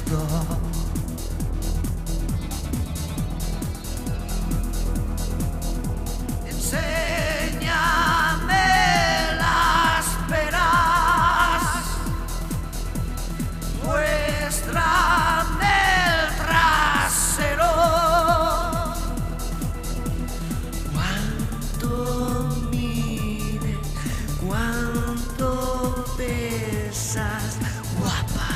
gusto. Enséñame las peras, muéstrame el trasero. Cuánto mide, cuánto pesas, guapa.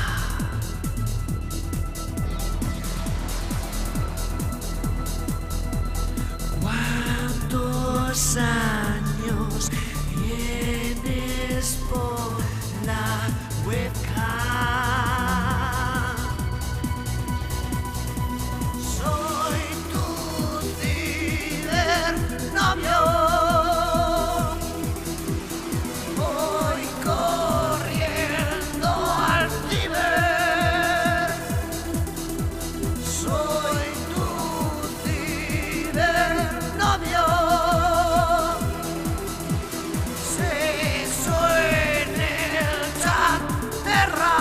¿Cuántos años tienes por la webcam? Soy tu cibernovio. Voy corriendo al ciber. Soy tu cibernovio. Sexo en el chat terra.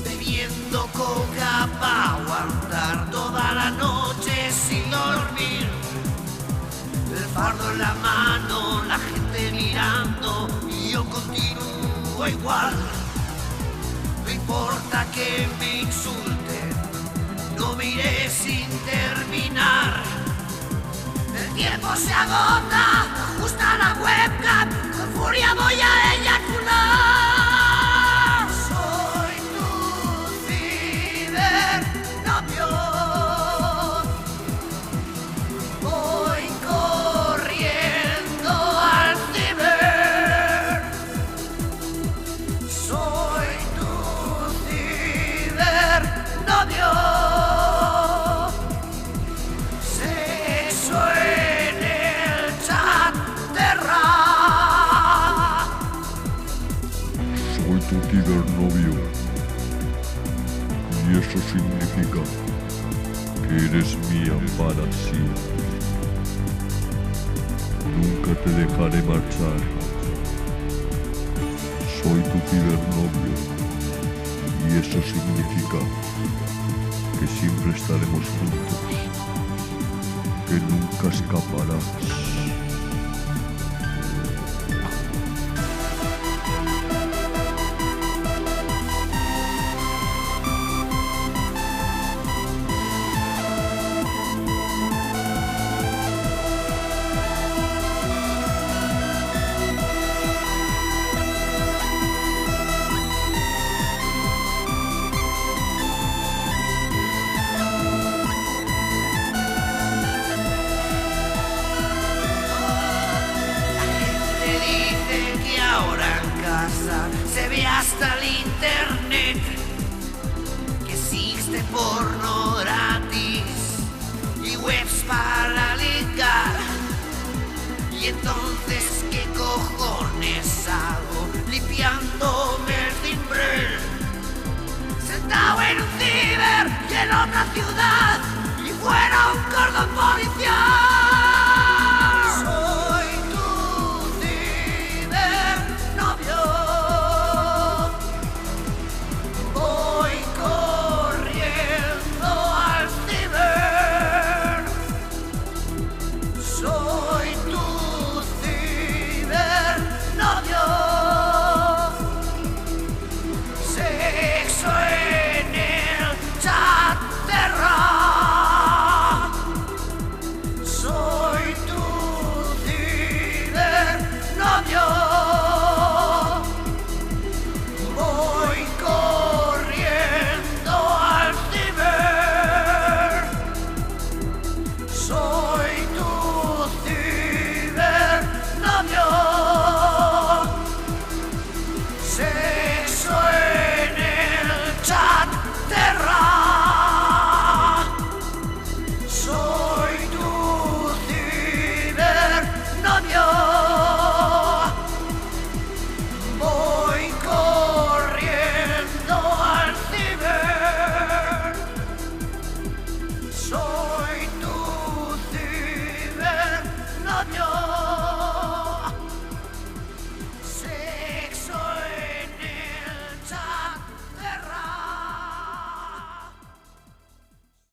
Bebiendo coca pa' aguantar toda la noche sin dormir. El fardo en la mano, la gente mirando y yo continúo igual. No importa que me insulten, no miré sin terminar. El tiempo se agota, ajusta la webcam, con furia voy a eyacular. Soy tu cibernovio. Voy corriendo al ciber. Soy tu cibernovio. Sexo en el chat terra. Soy tu cibernovio. Y eso significa que eres mía para siempre. Nunca te dejaré marchar. Soy tu cibernovio. Y eso significa que siempre estaremos juntos. Que nunca escaparás. Se ve hasta el internet que existe porno gratis y webs para ligar. Y entonces